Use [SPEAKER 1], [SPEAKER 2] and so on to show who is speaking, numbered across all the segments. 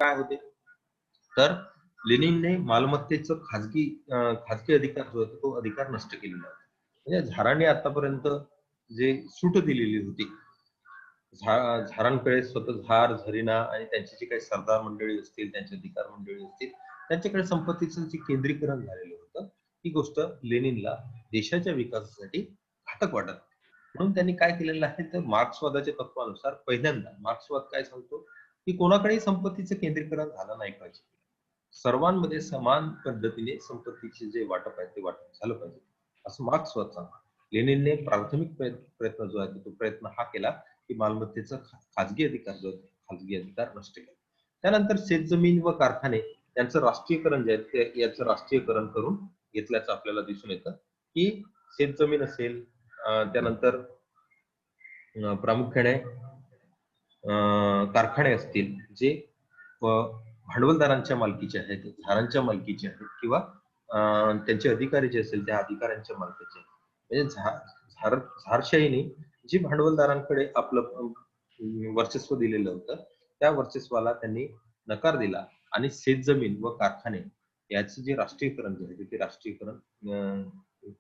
[SPEAKER 1] काय होते, तर लेनिनने मालमत्तेचं खाजगी अधिकार जो होता तो अधिकार नष्ट केलेला होता. म्हणजे झारांनी आतापर्यंत जे सूट दिलेली होती, झारांकडे स्वतः झार, झरीना आणि त्यांची जी काही सरदार मंडळी असतील, त्यांचे अधिकार मंडळी असतील, त्यांच्याकडे संपत्तीचं जे केंद्रीकरण झालेलं होतं, ही गोष्ट लेनिनला देशाच्या विकासासाठी घातक वाटत. म्हणून त्यांनी काय केलेलं आहे, तर मार्क्सवादाच्या तत्वानुसार पहिल्यांदा मार्क्सवाद काय सांगतो, की कोणाकडेही संपत्तीचं केंद्रीकरण झालं नाही पाहिजे. सर्वांमध्ये समान पद्धतीने संपत्तीचे जे वाटप आहे ते वाटप झालं पाहिजे, असं मार्क्सवाद सांगतो. लेनिनने प्राथमिक प्रयत्न जो आहे तो प्रयत्न हा केला, की मालमत्तेचा खाजगी अधिकार जो आहे, खाजगी अधिकार नष्ट केला. त्यानंतर शेतजमीन व कारखाने यांचं राष्ट्रीयकरण जे आहे ते याचं राष्ट्रीयकरण करून घेतल्याचं आपल्याला दिसून येतं, की शेतजमीन असेल, त्यानंतर प्रामुख्याने कारखाने असतील जे भांडवलदारांच्या मालकीचे आहेत, झारांच्या मालकीचे आहेत किंवा त्यांचे अधिकारी जे असेल त्या अधिकाऱ्यांच्या मालकीचे आहेत. म्हणजे झारशाहीने जी भांडवलदारांकडे आपलं वर्चस्व दिलेलं होतं, त्या वर्चस्वाला त्यांनी नकार दिला आणि शेतजमीन व कारखाने याचं जे राष्ट्रीयकरण जे आहे ते राष्ट्रीयकरण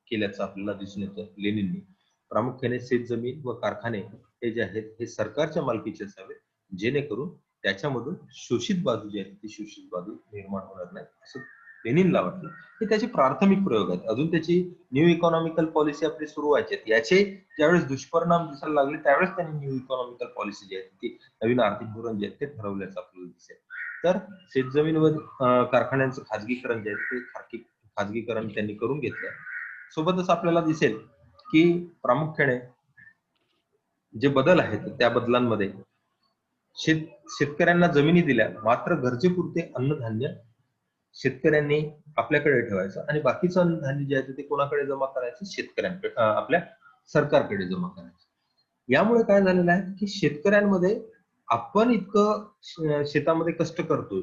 [SPEAKER 1] केल्याचं आपल्याला दिसून येतं लेनिननी. प्रामुख्याने शेतजमीन व कारखाने हे जे आहेत हे सरकारच्या मालकीचे असावे, जेणेकरून त्याच्यामधून शोषित बाजू जी आहे ती शोषित बाजू निर्माण होणार नाही, असं लेनिनला वाटलं. हे त्याचे प्राथमिक प्रयोग आहेत. अजून त्याची न्यू इकॉनॉमिकल पॉलिसी आपली सुरू व्हायची आहे. याचे ज्यावेळेस दुष्परिणाम दिसायला लागले त्यावेळेस त्यांनी न्यू इकॉनॉमिकल पॉलिसी जी आहे ती नवीन आर्थिक धोरण जे आहे ते ठरवल्याचं आपल्याला दिसेल. तर शेतजमीन व कारखान्यांचं खाजगीकरण जे आहे ते खाजगीकरण त्यांनी करून घेतलं. सोबतच आपल्याला दिसेल की प्रामुख्याने जे बदल आहेत त्या बदलांमध्ये शेतकऱ्यांना जमिनी दिल्या, मात्र गरजेपुरते अन्नधान्य शेतकऱ्यांनी आपल्याकडे ठेवायचं आणि बाकीचं अन्नधान्य जे आहे ते कोणाकडे जमा करायचं, शेतकऱ्यांकडे, आपल्या सरकारकडे जमा करायचं. यामुळे काय झालेलं आहे, की शेतकऱ्यांमध्ये आपण इतकं शेतामध्ये कष्ट करतोय,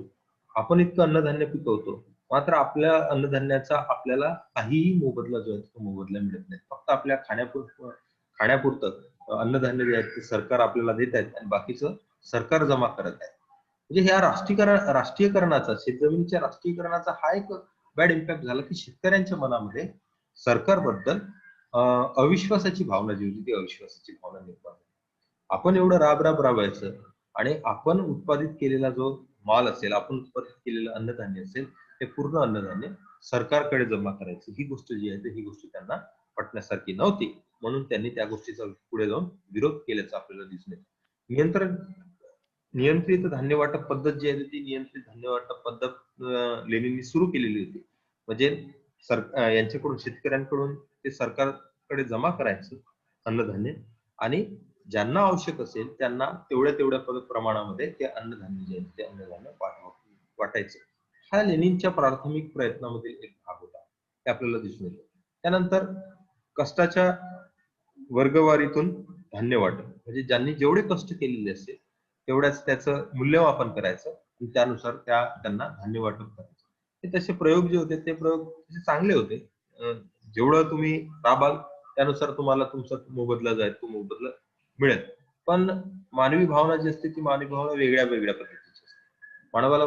[SPEAKER 1] आपण इतकं अन्नधान्य पिकवतो, मात्र आपल्या अन्नधान्याचा आपल्याला काहीही मोबदला जो आहे तो मोबदला मिळत नाही. फक्त आपल्या खाण्यापुरतं अन्नधान्य जे आहे ते सरकार आपल्याला देत आहेत आणि बाकीचं सरकार जमा करत आहे. म्हणजे ह्या राष्ट्रीयकरणाचा, शेतजमिनीच्या राष्ट्रीयकरणाचा हा एक बॅड इम्पॅक्ट झाला, की शेतकऱ्यांच्या मनामध्ये सरकारबद्दल अविश्वासाची भावना जी होती ती अविश्वासाची भावना निर्माण झाली. आपण एवढं राब राबायचं आणि आपण उत्पादित केलेला जो माल असेल, आपण उत्पादित केलेलं अन्नधान्य असेल, ते पूर्ण अन्नधान्य सरकारकडे जमा करायचं, ही गोष्ट जी आहे ही गोष्ट त्यांना पटण्यासारखी नव्हती. म्हणून त्यांनी त्या गोष्टीचा पुढे जाऊन विरोध केल्याचं आपल्याला दिसून येतं. नियंत्रित धान्य वाटप पद्धत जी आहे ती नियंत्रित धान्य वाटप पद्धत लेनिननी सुरू केलेली होती. म्हणजे यांच्याकडून, शेतकऱ्यांकडून ते सरकारकडे जमा करायचं अन्नधान्य आणि ज्यांना आवश्यक असेल त्यांना तेवढ्या प्रमाणामध्ये ते अन्नधान्य जे आहे ते अन्नधान्य वाटायचं. हा लेनिनच्या प्राथमिक प्रयत्नामधील एक भाग होता, हे आपल्याला दिसून येतं. त्यानंतर कष्टाच्या वर्गवारीतून धान्य वाटप, म्हणजे ज्यांनी जेवढे कष्ट केलेले असेल तेवढ्याच त्याचं मूल्यमापन करायचं आणि त्यानुसार त्यांना धान्य वाटप करायचं. हे तसे प्रयोग जे होते ते प्रयोग चांगले होते. जेवढं तुम्ही राबाल त्यानुसार तुम्हाला तुमचा मोबदला जो आहे तो मोबदला मिळेल. पण मानवी भावना जी असते ती मानवी भावना वेगळ्या पद्धतीची असते. मानवाला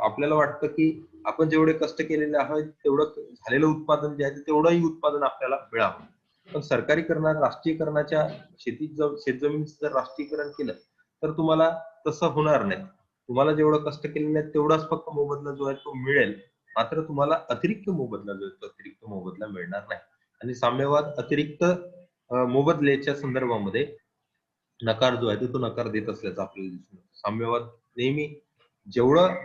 [SPEAKER 1] आपल्याला वाटतं की आपण जेवढे कष्ट केलेले आहेत तेवढं झालेलं उत्पादन जे आहे तेवढंही उत्पादन आपल्याला मिळावं. पण राष्ट्रीयकरणाच्या शेतजमिनीचं जर राष्ट्रीयकरण केलं तर तुम्हाला तसं होणार नाही. तुम्हाला जेवढं कष्ट केलेलं आहे तेवढाच फक्त मोबदला जो आहे तो मिळेल, मात्र तुम्हाला अतिरिक्त मोबदला जो आहे तो अतिरिक्त मोबदला मिळणार नाही. आणि साम्यवाद अतिरिक्त मोबदल्याच्या संदर्भामध्ये नकार जो आहे तो नकार देत असल्याचं आपल्याला दिसून येतं. साम्यवाद नेहमी जेवढं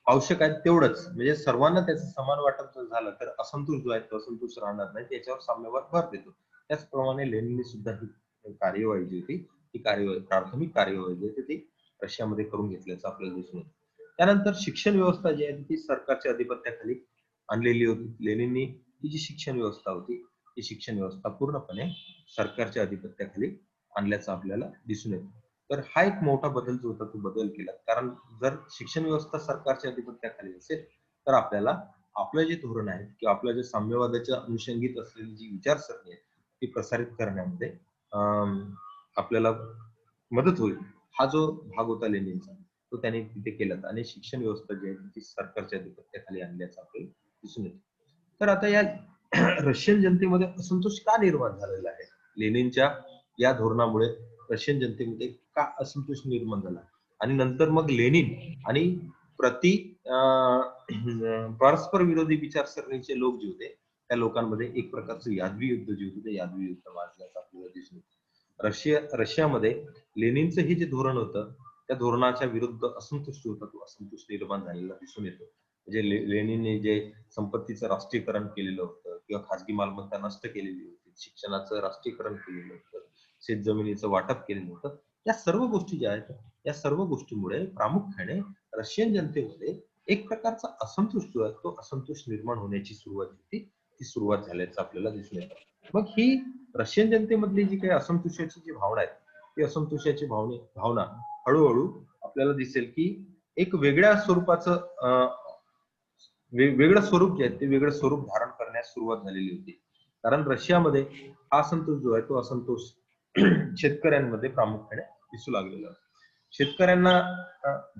[SPEAKER 1] आवश्यक आहे तेवढंच, म्हणजे सर्वांना त्याचं समान वाटप जर झालं तर असंतोष जो आहे तो असंतोष राहणार नाही, त्याच्यावर साम्यवाद भर देतो. त्याचप्रमाणे लेनिनने सुद्धा ही कार्यवाही जी होती ती प्राथमिक कार्यवाही जी होती ती रशियामध्ये करून घेतल्याचं आपल्याला दिसून येतं. त्यानंतर शिक्षण व्यवस्था जी आहे ती सरकारच्या अधिपत्याखाली आणलेली होती. लेनिननी ही जी शिक्षण व्यवस्था होती ती शिक्षण व्यवस्था पूर्णपणे सरकारच्या अधिपत्याखाली आणल्याचं आपल्याला दिसून येतं. तर हा एक मोठा बदल जो होता तो बदल केला. कारण जर शिक्षण व्यवस्था सरकारच्या अधिपत्याखाली असेल तर आपल्याला आपलं जे धोरण आहे किंवा आपल्या जे साम्यवादाच्या अनुषंगित असलेली जी विचारसरणी आहे ती प्रसारित करण्यामध्ये आपल्याला मदत होईल. हा जो भाग होता लेनिनचा तो त्यांनी तिथे केला आणि शिक्षण व्यवस्था जी आहे ती सरकारच्या अधिपत्याखाली आणल्याचं आपल्याला दिसून येतं. तर आता या रशियन जनतेमध्ये असंतोष का निर्माण झालेला आहे? लेनिनच्या या धोरणामुळे रशियन जनतेमध्ये का असंतोष निर्माण झाला? आणि नंतर मग लेनिन आणि प्रति परस्पर विरोधी विचारसरणीचे लोक जे होते त्या लोकांमध्ये एक प्रकारचं यादवी युद्ध जे होतं ते यादवी युद्ध वाजल्याचं आपल्याला दिसून येतं. रशियामध्ये लेनिनचं हे जे धोरण होतं त्या धोरणाच्या विरुद्ध असंतोष जो होता तो असंतोष निर्माण झालेला दिसून येतो. म्हणजे लेनिनने जे संपत्तीचं राष्ट्रीयकरण केलेलं होतं किंवा खाजगी मालमत्ता नष्ट केलेली होती, शिक्षणाचं राष्ट्रीयकरण केलेलं होतं, शेतजमिनीचं वाटप केलेलं होतं, या सर्व गोष्टी ज्या आहेत या सर्व गोष्टीमुळे प्रामुख्याने रशियन जनतेमध्ये एक प्रकारचा असंतोष जो आहे तो असंतोष निर्माण होण्याची सुरुवात होती, ती सुरुवात झाल्याचं आपल्याला दिसून येतं. मग ही रशियन जनतेमधली जी काही असंतोषाची जी भावना आहे ती असंतोषाची भावना हळूहळू आपल्याला दिसेल की एक वेगळ्या स्वरूपाचं वेगळं स्वरूप जे आहे ते वेगळं स्वरूप धारण करण्यास सुरुवात झालेली होती. कारण रशियामध्ये हा असंतोष जो आहे तो असंतोष शेतकऱ्यांमध्ये प्रामुख्याने दिसू लागलेला होता. शेतकऱ्यांना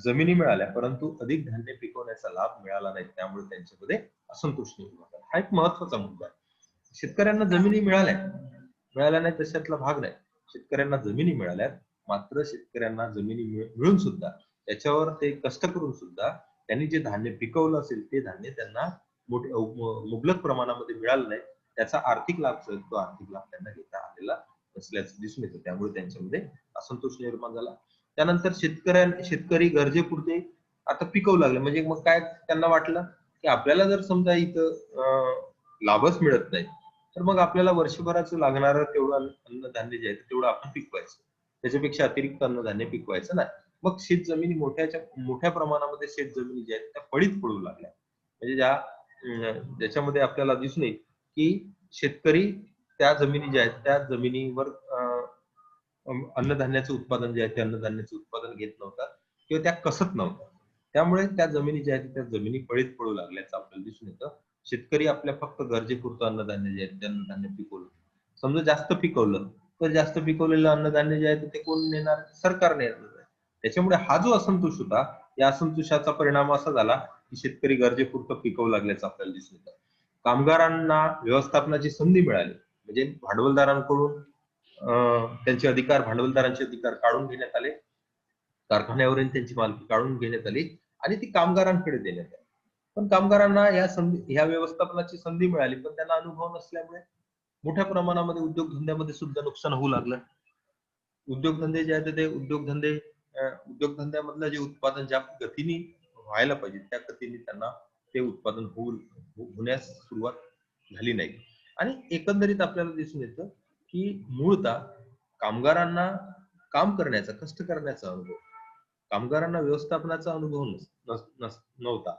[SPEAKER 1] जमिनी मिळाल्या परंतु अधिक धान्य पिकवण्याचा लाभ मिळाला नाही, त्यामुळे त्यांच्यामध्ये असंतोष निर्माण झाला. हा एक महत्वाचा मुद्दा आहे. शेतकऱ्यांना जमिनी मिळाल्या नाही तशातला भाग नाही. शेतकऱ्यांना जमिनी मिळाल्यात, मात्र शेतकऱ्यांना जमिनी मिळून सुद्धा त्याच्यावर ते कष्ट करून सुद्धा त्यांनी जे धान्य पिकवलं असेल ते धान्य त्यांना मुबलक प्रमाणामध्ये मिळालं नाही. त्याचा आर्थिक लाभ जो तो आर्थिक लाभ त्यांना घेता आलेला नसल्याचं दिसून येतं. त्यामुळे त्यांच्यामध्ये असंतोष निर्माण झाला. त्यानंतर शेतकरी गरजेपुरते आता पिकवू लागले. म्हणजे मग काय त्यांना वाटलं की आपल्याला जर समजा इथं लाभच मिळत नाही तर मग आपल्याला वर्षभराचं लागणारं तेवढं अन्नधान्य जे आहे तेवढं आपण पिकवायचं, त्याच्यापेक्षा अतिरिक्त अन्नधान्य पिकवायचं नाही. मग शेत जमिनी मोठ्या प्रमाणामध्ये शेत जमिनी ज्या आहेत त्या पडीत पडू लागल्या. म्हणजे ज्याच्यामध्ये आपल्याला दिसून येईल की शेतकरी त्या जमिनी ज्या आहेत त्या जमिनीवर अन्नधान्याचं उत्पादन जे आहे ते अन्नधान्याचं उत्पादन घेत नव्हता किंवा त्या कसत नव्हता. त्यामुळे त्या जमिनी ज्या आहेत त्या जमिनी पडीत पडू लागल्याचं आपल्याला दिसून येतं. शेतकरी आपल्या फक्त गरजेपुरतं अन्नधान्य जे आहे ते अन्नधान्य पिकवलं. समजा जास्त पिकवलं तर जास्त पिकवलेलं अन्नधान्य जे आहे ते कोण नेणार? सरकारने येणार. त्याच्यामुळे हा जो असंतोष होता या असंतोषाचा परिणाम असा झाला की शेतकरी गरजेपुरतं पिकवू लागल्याचं आपल्याला दिसून येतं. कामगारांना व्यवस्थापनाची संधी मिळाली, म्हणजे भांडवलदारांकडून त्यांचे अधिकार, भांडवलदारांचे अधिकार काढून घेण्यात आले, कारखान्यावरील त्यांची मालकी काढून घेण्यात आली आणि ती कामगारांकडे देण्यात आली. पण कामगारांना ह्या व्यवस्थापनाची संधी मिळाली पण त्यांना अनुभव नसल्यामुळे मोठ्या प्रमाणामध्ये उद्योगधंद्यामध्ये सुद्धा नुकसान होऊ लागलं. उद्योगधंदे जे आहेत ते उद्योगधंद्यामधलं जे उत्पादन ज्या गतीने व्हायला पाहिजे त्या गतीने त्यांना ते उत्पादन होण्यास सुरुवात झाली नाही. आणि एकंदरीत आपल्याला दिसून येतं की मूळतः कामगारांना काम करण्याचा, कष्ट करण्याचा अनुभव, कामगारांना व्यवस्थापनाचा अनुभव नव्हता.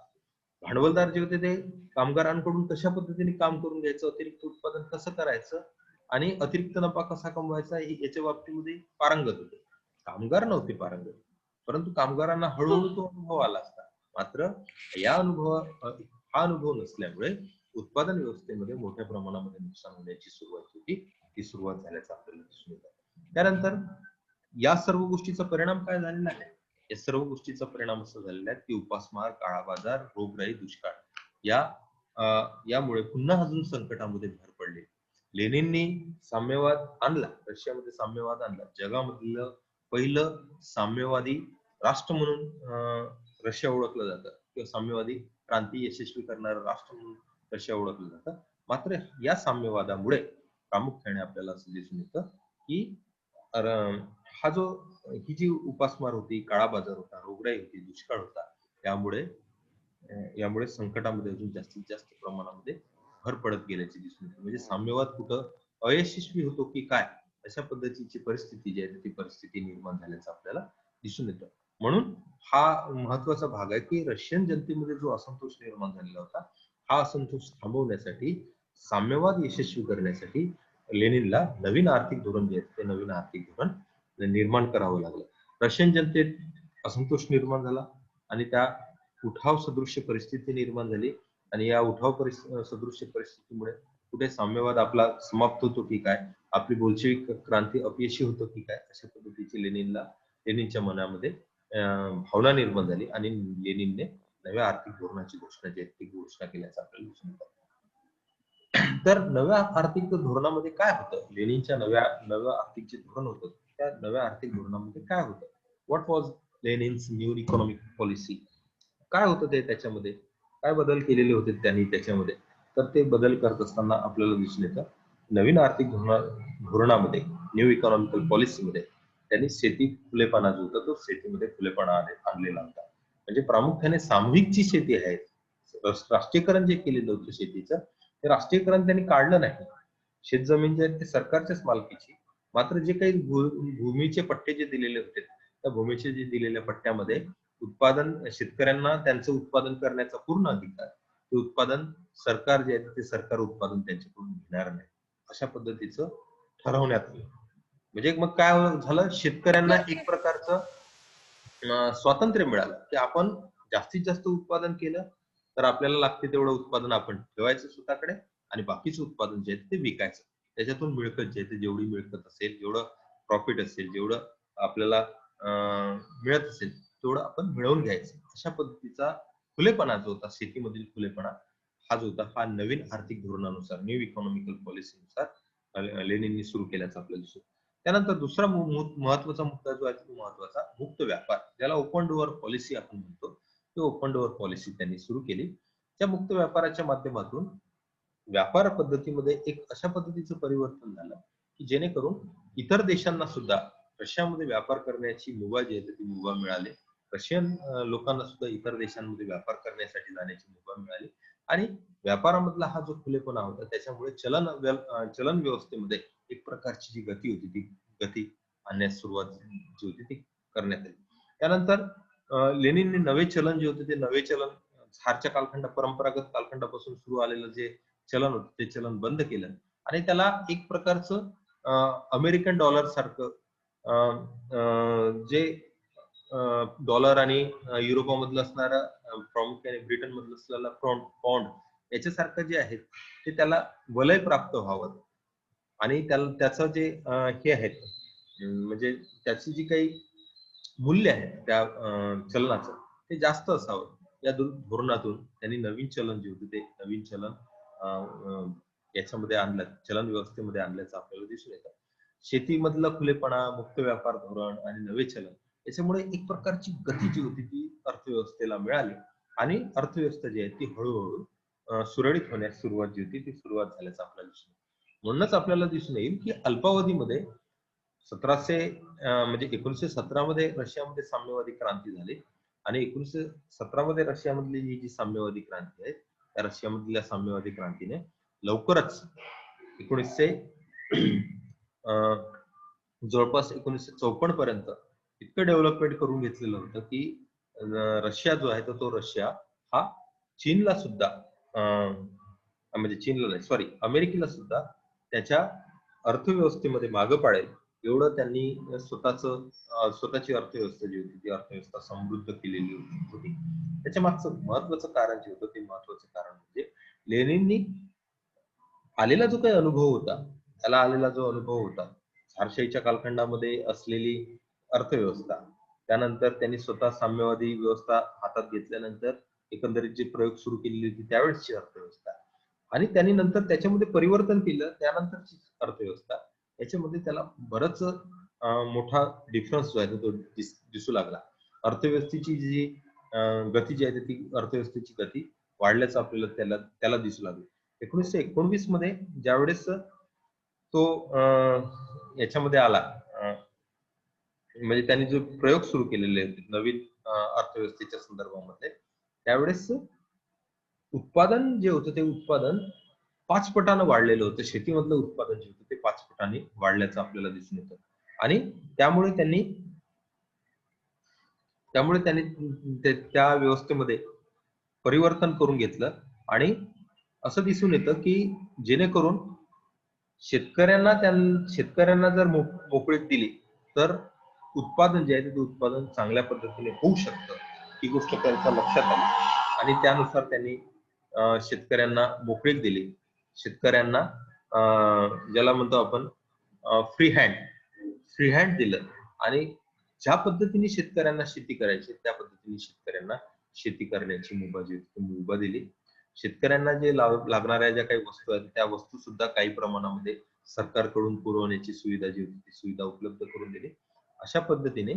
[SPEAKER 1] भांडवलदार जे होते ते कामगारांकडून कशा पद्धतीने काम करून घ्यायचं, अतिरिक्त उत्पादन कसं करायचं आणि अतिरिक्त नफा कसा कमवायचा याच्या बाबतीमध्ये पारंगत होते. कामगार नव्हते पारंगत, परंतु कामगारांना हळूहळू तो अनुभव आला असता. मात्र हा अनुभव नसल्यामुळे उत्पादन व्यवस्थेमध्ये मोठ्या प्रमाणामध्ये नुकसान होण्याची सुरुवात होती, ती सुरुवात झाल्याचं आपल्याला दिसून येतं. त्यानंतर या सर्व गोष्टीचा परिणाम काय झालेला आहे? या सर्व गोष्टीचा परिणाम असा झालेला आहे की उपासमार, काळा बाजार, रोगराई, दुष्काळ यामुळे पुन्हा अजून संकटामध्ये भर पडली. लेनिननी साम्यवाद आणला, रशियामध्ये साम्यवाद आणला. जगामधलं पहिलं साम्यवादी राष्ट्र म्हणून रशिया ओळखलं जातं किंवा साम्यवादी क्रांती यशस्वी करणारं राष्ट्र म्हणून रशिया ओळखलं जातं. मात्र या साम्यवादामुळे प्रामुख्याने आपल्याला असं दिसून येतं की ही जी उपासमार होती, काळा बाजार होता, रोगराई होती, दुष्काळ होता, यामुळे संकटामध्ये अजून जास्तीत जास्त प्रमाणामध्ये भर पडत गेल्याची दिसून येते. म्हणजे साम्यवाद कुठं अयशस्वी होतो की काय अशा पद्धतीची परिस्थिती जी आहे ती परिस्थिती निर्माण झाल्याचं आपल्याला दिसून येतं. म्हणून हा महत्वाचा भाग आहे की रशियन जनतेमध्ये जो असंतोष निर्माण झालेला होता हा असंतोष थांबवण्यासाठी, साम्यवाद यशस्वी करण्यासाठी लेनिनला नवीन आर्थिक धोरण जे आहे ते नवीन आर्थिक धोरण निर्माण करावं लागलं. रशियन जनतेत असंतोष निर्माण झाला आणि त्या उठाव सदृश्य परिस्थिती निर्माण झाली आणि या सदृश्य परिस्थितीमुळे कुठे साम्यवाद आपला समाप्त होतो की काय, आपली बोल्शेविक क्रांती अपयशी होतो की काय, अशा पद्धतीची लेनिनच्या मनामध्ये भावना निर्माण झाली आणि लेनिनने नव्या आर्थिक धोरणाची घोषणा जी आहे ती घोषणा केल्याचं आपल्याला दिसून येतं. तर नव्या आर्थिक धोरणामध्ये काय होतं? लेनिनच्या नव्या आर्थिक जे धोरण होतं त्या नव्या आर्थिक धोरणामध्ये काय होतं? What was लेनिन्स new economic policy? काय होतं ते त्याच्यामध्ये? काय बदल केलेले होते त्यांनी त्याच्यामध्ये? तर ते बदल करत असताना आपल्याला दिसून येतं नवीन आर्थिक धोरणामध्ये न्यू इकॉनॉमिकल पॉलिसीमध्ये त्यांनी शेती खुलेपणा जो होता तो शेतीमध्ये खुलेपणा आणलेला होता. म्हणजे प्रामुख्याने सामूहिक जी शेती आहे, राष्ट्रीयकरण जे केलेलं होतं शेतीचं, ते राष्ट्रीयकरण त्यांनी काढलं नाही. शेतजमीन जे आहे ते सरकारच्याच मालकीची. मात्र जे काही भूमीचे पट्टे जे दिलेले होते, त्या भूमीचे जे दिलेल्या पट्ट्यामध्ये उत्पादन शेतकऱ्यांना त्यांचं उत्पादन करण्याचा पूर्ण अधिकार, ते उत्पादन सरकार जे आहे ते सरकार उत्पादन त्यांच्याकडून घेणार नाही, अशा पद्धतीचं ठरवण्यात आलं. म्हणजे मग काय झालं, शेतकऱ्यांना एक प्रकारचं स्वातंत्र्य मिळालं, की आपण जास्तीत जास्त उत्पादन केलं तर आपल्याला लागते तेवढं उत्पादन आपण ठेवायचं स्वतःकडे आणि बाकीचं उत्पादन जे आहे ते विकायचं. त्याच्यातून मिळकत जे आहे ते जेवढी मिळकत असेल, जेवढं प्रॉफिट असेल, जेवढं आपल्याला मिळत असेल तेवढं आपण मिळवून घ्यायचं. अशा पद्धतीचा खुलेपणा जो होता, शेतीमधील खुलेपणा हा जो होता, हा नवीन आर्थिक धोरणानुसार न्यू इकॉनॉमिकल पॉलिसीनुसार लेनिननी सुरू केल्याचं आपल्याला दिसतो. त्यानंतर दुसरा महत्वाचा मुद्दा जो आहे तो महत्वाचा मुक्त व्यापार, ज्याला ओपन डोअर पॉलिसी आपण म्हणतो, ते ओपन डोअर पॉलिसी त्यांनी सुरू केली. त्या मुक्त व्यापाराच्या माध्यमातून व्यापार पद्धतीमध्ये एक अशा पद्धतीचं परिवर्तन झालं की जेणेकरून इतर देशांना सुद्धा रशियामध्ये व्यापार करण्याची मुभा जी आहे ती मुभा मिळाली. रशियन लोकांना सुद्धा इतर देशांमध्ये व्यापार करण्यासाठी जाण्याची मुभा मिळाली आणि व्यापारामधला हा जो खुलेपणा होता त्याच्यामुळे चलन व्यवस्थेमध्ये एक प्रकारची जी गती होती ती गती आणण्यास सुरुवात जी होती ती करण्यात आली. त्यानंतर लेनिनने नवे चलन जे होते ते नवे चलन झारच्या परंपरागत कालखंडापासून सुरू आलेलं जे चलन होतं ते चलन बंद केलं आणि त्याला एक प्रकारचं अमेरिकन डॉलर सारखं जे डॉलर आणि युरोपामधलं असणारा प्रामुख्याने ब्रिटन मधलं असलेला पौंड याच्यासारखं जे आहे ते त्याला वलय प्राप्त व्हावं आणि त्याचं जे हे आहेत म्हणजे त्याची जी काही मूल्य आहे त्या चलनाचं ते जास्त असावं. या धोरणातून त्यांनी नवीन चलन जे होते ते नवीन चलन याच्यामध्ये आणलं, चलन व्यवस्थेमध्ये आणल्याचं आपल्याला दिसून येतं. शेतीमधला खुलेपणा, मुक्त व्यापार धोरण आणि नवे चलन याच्यामुळे एक प्रकारची गती जी होती ती अर्थव्यवस्थेला मिळाली आणि अर्थव्यवस्था जी आहे ती हळूहळू सुरळीत होण्यास सुरुवात जी होती ती सुरुवात झाल्याचं आपल्याला दिसून येतं. म्हणूनच आपल्याला दिसून येईल की अल्पावधीमध्ये 1917 मध्ये रशियामध्ये साम्यवादी क्रांती झाली आणि 1917 मध्ये रशियामधली ही जी साम्यवादी क्रांती आहे त्या रशियामधल्या साम्यवादी क्रांतीने लवकरच 1900 जवळपास 1954 पर्यंत इतकं डेव्हलपमेंट करून घेतलेलं होतं की रशिया जो आहे तो रशिया हा चीनला सुद्धा म्हणजे चीनला नाही सॉरी अमेरिकेला सुद्धा त्याच्या अर्थव्यवस्थेमध्ये मागं पाडेल एवढं त्यांनी स्वतःची अर्थव्यवस्था जी होती ती अर्थव्यवस्था समृद्ध केलेली होती. त्याच्या मागचं महत्वाचं कारण जे होतं ते महत्वाचं कारण म्हणजे लेनिननी आलेला जो काही अनुभव होता, त्याला आलेला जो अनुभव होता झारशाहीच्या कालखंडामध्ये असलेली अर्थव्यवस्था, त्यानंतर त्यांनी स्वतः साम्यवादी व्यवस्था हातात घेतल्यानंतर एकंदरीत जे प्रयोग सुरू केलेले होते त्यावेळेसची अर्थव्यवस्था आणि त्यांनी नंतर त्याच्यामध्ये परिवर्तन केलं त्यानंतरची अर्थव्यवस्था, याच्यामध्ये त्याला बरंच मोठा डिफरन्स जो आहे तो दिसू लागला. अर्थव्यवस्थेची जी गती जी आहे ती अर्थव्यवस्थेची गती वाढल्याचं आपल्याला त्याला दिसू लागलं. 1919 मध्ये ज्यावेळेस तो याच्यामध्ये आला म्हणजे त्यांनी जो प्रयोग सुरू केलेले होते नवीन अर्थव्यवस्थेच्या संदर्भामध्ये त्यावेळेस उत्पादन जे होतं ते उत्पादन 5 पटानं वाढलेलं होतं. शेतीमधलं उत्पादन जे होतं ते 5 पटांनी वाढल्याचं आपल्याला दिसून येतं आणि त्यामुळे त्यांनी त्या व्यवस्थेमध्ये परिवर्तन करून घेतलं आणि असं दिसून येतं की जेणेकरून शेतकऱ्यांना जर मोकळीक दिली तर उत्पादन जे आहे ते उत्पादन चांगल्या पद्धतीने होऊ शकतं ही गोष्ट त्यांच्या लक्षात आली आणि त्यानुसार त्यांनी शेतकऱ्यांना मोकळीक दिली. शेतकऱ्यांना ज्याला म्हणतो आपण फ्री हँड दिलं आणि ज्या पद्धतीने शेतकऱ्यांना शेती करायची त्या पद्धतीने शेतकऱ्यांना शेती करण्याची मुभा दिली. शेतकऱ्यांना जे लागणाऱ्या ज्या काही वस्तू आहेत त्या वस्तू सुद्धा काही प्रमाणामध्ये सरकारकडून पुरवण्याची सुविधा जी होती ती सुविधा उपलब्ध करून दिली. अशा पद्धतीने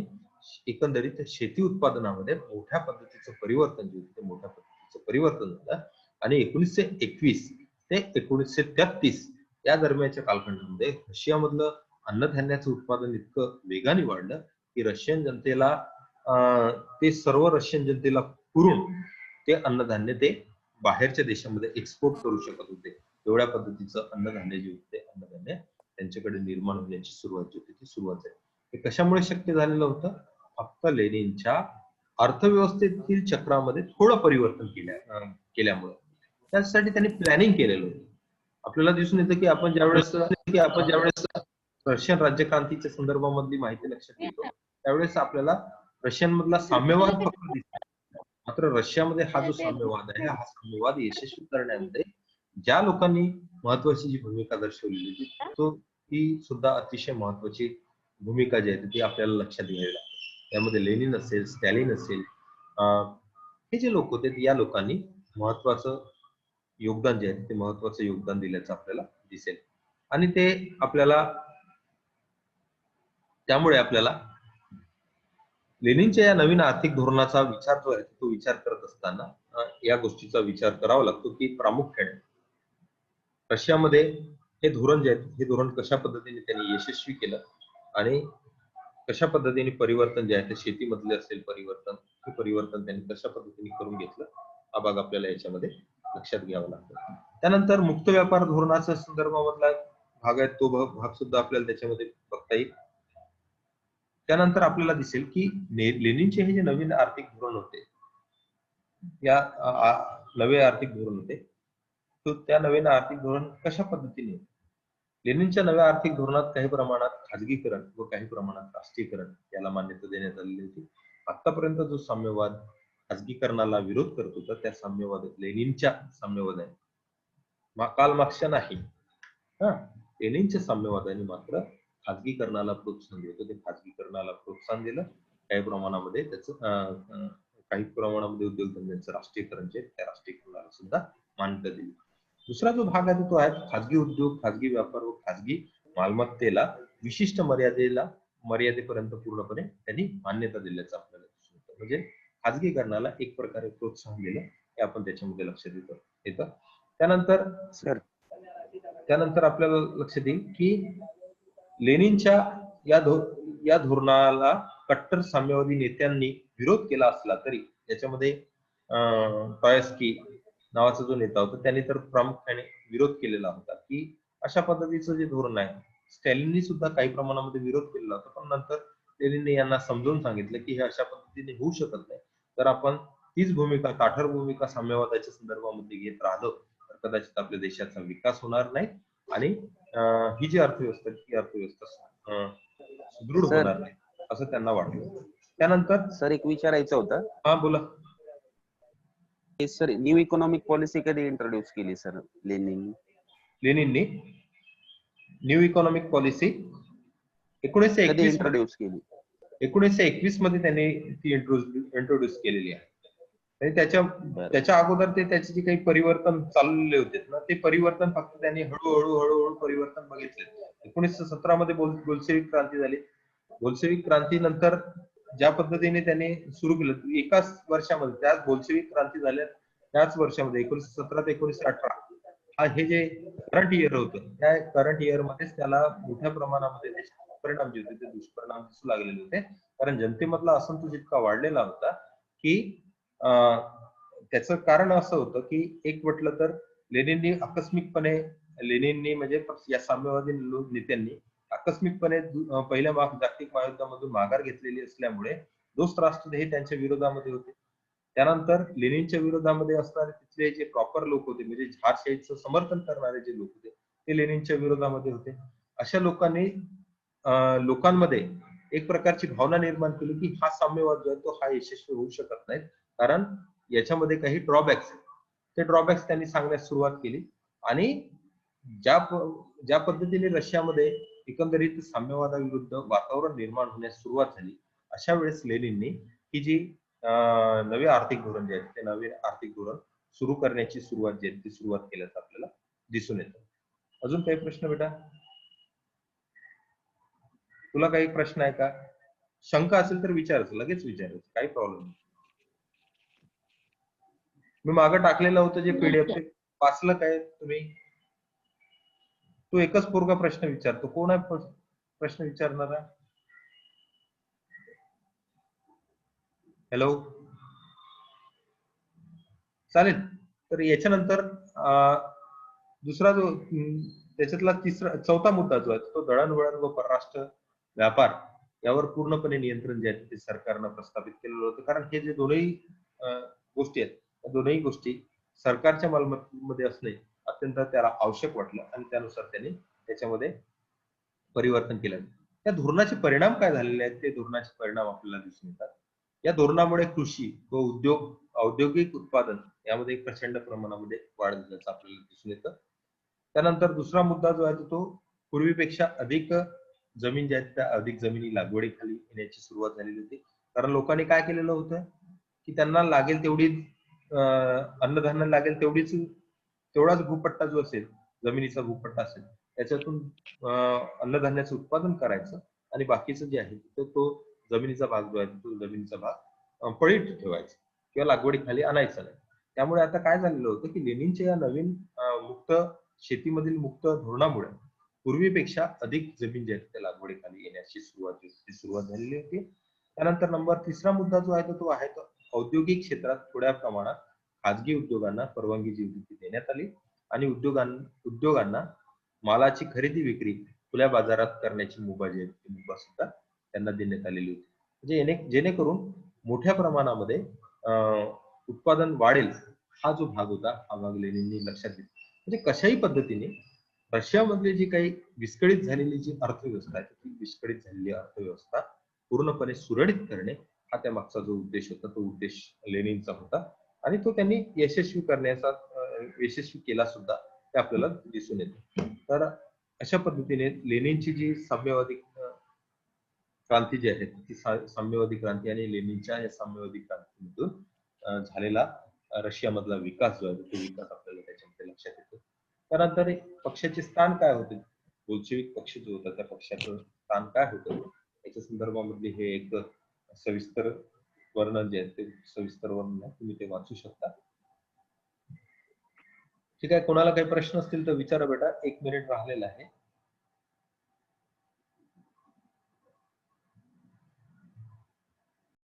[SPEAKER 1] एकंदरीत शेती उत्पादनामध्ये मोठ्या पद्धतीचं परिवर्तन जे होतं ते मोठ्या पद्धतीचं परिवर्तन झालं आणि 1921 ते 1933 या दरम्यानच्या कालखंडामध्ये रशियामधलं अन्नधान्याचं उत्पादन इतकं वेगाने वाढलं की रशियन जनतेला ते सर्व रशियन जनतेला पुरून ते अन्नधान्य ते बाहेरच्या देशामध्ये एक्सपोर्ट करू शकत होते. एवढ्या पद्धतीचं अन्नधान्य जे होते अन्नधान्य त्यांच्याकडे निर्माण होण्याची सुरुवात जी होती ती सुरुवात झाली. हे कशामुळे शक्य झालेलं होतं? फक्त लेनिनच्या अर्थव्यवस्थेतील चक्रामध्ये थोडं परिवर्तन केल्यामुळे. त्यासाठी त्यांनी प्लॅनिंग केलेलं होतं. आपल्याला दिसून येतं की आपण ज्यावेळेस रशियन राज्यक्रांतीच्या संदर्भामधली माहिती लक्षात घेतो त्यावेळेस आपल्याला रशियन मधला साम्यवाद फक्त दिसतो. मात्र रशियामध्ये हा जो साम्यवाद आहे हा साम्यवाद यशस्वी करण्यामध्ये ज्या लोकांनी महत्वाची जी भूमिका दर्शवलेली होती ती सुद्धा अतिशय महत्वाची भूमिका जी आहे ती आपल्याला लक्षात घ्यावी लागते. त्यामध्ये लेनिन असेल, स्टॅलिन असेल, हे जे लोक होते या लोकांनी महत्वाचं योगदान जे आहे ते महत्वाचं योगदान दिल्याचं आपल्याला दिसेल. आणि ते आपल्याला त्यामुळे आपल्याला लेनिनच्या या नवीन आर्थिक धोरणाचा विचार जो आहे तो विचार करत असताना या गोष्टीचा विचार करावा लागतो की प्रामुख्याने रशियामध्ये हे धोरण जे आहे हे धोरण कशा पद्धतीने त्यांनी यशस्वी केलं आणि कशा पद्धतीने परिवर्तन जे आहे ते शेतीमधले असेल परिवर्तन हे परिवर्तन त्यांनी कशा पद्धतीने करून घेतलं हा भाग आपल्याला याच्यामध्ये लक्षात घ्यावा लागतो. त्यानंतर मुक्त व्यापार धोरणाच्या संदर्भामधला भाग आहे तो भाग सुद्धा आपल्याला त्याच्यामध्ये बघता येईल. त्यानंतर आपल्याला दिसेल की लेनिनचे हे जे नवीन आर्थिक धोरण होते या नवे आर्थिक धोरण होते तो त्या नवीन आर्थिक धोरण कशा पद्धतीने लेनिनच्या नव्या आर्थिक धोरणात काही प्रमाणात खाजगीकरण व काही प्रमाणात राष्ट्रीयकरण याला मान्यता देण्यात आलेली होती. आतापर्यंत जो साम्यवाद खाजगीकरणाला विरोध करत होता त्या साम्यवादात लेनिनच्या साम्यवाद आहे कार्ल मार्क्सच्या नाही. लेनिनच्या साम्यवादाने मात्र खाजगीकरणाला प्रोत्साहन देत होते. खाजगीकरणाला प्रोत्साहन दिलं. काही प्रमाणामध्ये त्याचं काही प्रमाणामध्ये उद्योगधंद्यांचं राष्ट्रीयकरण जे त्या राष्ट्रीयकरणाला सुद्धा मान्यता दिली. दुसरा जो भाग आहे तो आहे खाजगी उद्योग, खाजगी व्यापार व खाजगी मालमत्तेला विशिष्ट मर्यादेपर्यंत पूर्णपणे त्यांनी मान्यता दिल्याचं आपल्याला दिसून येतं. म्हणजे खाजगीकरणाला एक प्रकारे प्रोत्साहन दिलं हे आपण त्याच्यामध्ये लक्षात येतं. त्यानंतर आपल्याला लक्षात येईल की लेनिनच्या या धोरणाला कट्टर साम्यवादी नेत्यांनी विरोध केला असला तरी याच्यामध्ये ट्रॉयस्की नावाचा जो नेता होता त्यांनी तर प्रामुख्याने विरोध केलेला होता की अशा पद्धतीचं जे धोरण आहे. स्टॅलिननी सुद्धा काही प्रमाणामध्ये विरोध केलेला होता पण नंतर लेनिनने यांना समजावून सांगितलं की हे अशा पद्धतीने होऊ शकत नाही. तर आपण तीच भूमिका ताठर भूमिका साम्यवादाच्या संदर्भामध्ये घेत राहिलो तर कदाचित आपल्या देशाचा विकास होणार नाही आणि ही जी अर्थव्यवस्था ही अर्थव्यवस्था सुदृढ होणार नाही असं त्यांना वाटलं. त्यानंतर
[SPEAKER 2] सर एक विचारायचं होतं.
[SPEAKER 1] हा बोला
[SPEAKER 2] सर न्यू इकॉनॉमिक पॉलिसी कधी इंट्रोड्यूस केली सर
[SPEAKER 1] लेनिननी न्यू इकॉनॉमिक पॉलिसी 1921 मध्ये त्यांनी ती इंट्रोड्यूस केलेली आहे. आणि त्याच्या अगोदर त्याचे जे काही परिवर्तन चाललेले होते ना ते परिवर्तन फक्त त्यांनी हळूहळू परिवर्तन बघितले. 1917 मध्ये बोल्शेविक क्रांती झाली. बोल्शेविक क्रांतीनंतर ज्या पद्धतीने त्यांनी सुरू केलं एकाच वर्षामध्ये त्याच बोल्शेविक क्रांती झाल्या त्याच वर्षामध्ये 1917 ते 1918 हे जे करंट इयर होतं त्या करंट इयर मध्येच त्याला मोठ्या प्रमाणामध्ये परिणाम जे होते ते दुष्परिणाम दिसू लागलेले होते. कारण जनतेमधला असंतोष इतका वाढलेला होता की त्याचं कारण असं होतं की एक म्हटलं तर लेनिननी म्हणजे या साम्यवादी नेत्यांनी आकस्मिकपणे पहिल्या जागतिक महायुद्धामधून माघार घेतलेली असल्यामुळे दोस्त राष्ट्र हे त्यांच्या विरोधामध्ये होते. त्यानंतर लेनिनच्या विरोधामध्ये असणारे तिथले जे प्रॉपर लोक होते म्हणजे झारशाहीचं समर्थन करणारे जे लोक होते ते लेनिनच्या विरोधामध्ये होते. अशा लोकांमध्ये एक प्रकारची भावना निर्माण केली की हा साम्यवाद जो आहे तो हा यशस्वी होऊ शकत नाही कारण याच्यामध्ये काही ड्रॉबॅक्स आहेत. ते ड्रॉबॅक्स त्यांनी सांगण्यास सुरुवात केली आणि ज्या पद्धतीने रशियामध्ये एकंदरीत साम्यवादाविरुद्ध वातावरण निर्माण होण्यास सुरुवात झाली अशा वेळेस लेनिननी ही जी नवे आर्थिक धोरण जे आहे ते नवीन आर्थिक धोरण सुरू करण्याची सुरुवात जी आहे ती सुरुवात केल्याचं आपल्याला दिसून येतं. अजून काही प्रश्न बेटा? तुला काही प्रश्न आहे का? शंका असेल तर विचारायचं, लगेच विचारायचं, काही प्रॉब्लेम नाही. मी मागं टाकलेलं होतं जे पीडीएफ ते वाचलं काय तुम्ही? तो एकच पोरगा प्रश्न विचारतो. कोण आहे प्रश्न विचारणारा? हॅलो, चालेल. तर याच्यानंतर दुसरा जो त्याच्यातला चौथा मुद्दा जो आहे तो दळणवळण व परराष्ट्र व्यापार यावर पूर्णपणे नियंत्रण जे आहे ते सरकारनं प्रस्थापित केलेलं होतं. कारण हे जे दोनही गोष्टी आहेत त्या दोनही गोष्टी सरकारच्या मालमत्तेमध्ये असणे अत्यंत त्याला आवश्यक वाटलं आणि त्यानुसार त्यांनी त्याच्यामध्ये परिवर्तन केलं. त्या धोरणाचे परिणाम काय झालेले आहेत ते धोरणाचे परिणाम आपल्याला दिसून येतात. या धोरणामुळे कृषी व औद्योगिक उत्पादन यामध्ये प्रचंड प्रमाणामध्ये वाढ झाल्याचं आपल्याला दिसून येतं. त्यानंतर दुसरा मुद्दा जो आहे तो पूर्वीपेक्षा अधिक जमीन ज्या आहेत त्या अधिक जमिनी लागवडीखाली येण्याची सुरुवात झालेली होती. कारण लोकांनी काय केलेलं होतं की त्यांना लागेल तेवढी अन्नधान्य लागेल तेवढाच भूपट्टा जो असेल, जमिनीचा भूपट्टा असेल त्याच्यातून अन्नधान्याचं उत्पादन करायचं आणि बाकीचं जे आहे तो जमिनीचा भाग जो आहे तो जमिनीचा भाग पडीत ठेवायचा किंवा लागवडीखाली आणायचा नाही. त्यामुळे आता काय झालेलं होतं की लेनिनच्या या नवीन मुक्त शेतीमधील मुक्त धोरणामुळे पूर्वीपेक्षा अधिक जमीन जी आहे त्या लागवडीखाली येण्याची सुरुवात झालेली होती. त्यानंतर तिसरा मुद्दा जो आहे तो आहे तो औद्योगिक क्षेत्रात थोड्या प्रमाणात खाजगी उद्योगांना परवानगी जी होती ती देण्यात आली आणि उद्योगांना मालाची खरेदी विक्री खुल्या बाजारात करण्याची मुभा जी आहे ती मुभा सुद्धा त्यांना देण्यात आलेली होती. म्हणजे जेणेकरून मोठ्या प्रमाणामध्ये उत्पादन वाढेल हा जो भाग होता हा भाग लेनिननी लक्षात घेतला. म्हणजे कशाही पद्धतीने रशियामधली जी काही विस्कळीत झालेली जी अर्थव्यवस्था आहे ती विस्कळीत झालेली अर्थव्यवस्था पूर्णपणे सुरळीत करणे हा त्या मागचा जो उद्देश होता तो उद्देश लेनिनचा होता आणि तो त्यांनी यशस्वी केला सुद्धा ते आपल्याला दिसून येते. तर अशा पद्धतीने लेनिनची जी साम्यवादी क्रांती जी आहे ती साम्यवादी क्रांती आणि लेनिनच्या या साम्यवादी क्रांतीमधून झालेला रशियामधला विकास जो आहे तो विकास आपल्याला त्याच्यामध्ये लक्षात येतो. त्यानंतर पक्षाचे स्थान काय होते? बोल्शेविक पक्ष जो होता त्या पक्षाचं स्थान काय होतं याच्या संदर्भामध्ये हे एक सविस्तर वर्णन जे आहे ते सविस्तर वर्णन आहे तुम्ही ते वाचू शकता. ठीक आहे, कोणाला काही प्रश्न असतील तर विचारा बेटा, 1 मिनिट राहिलेला आहे.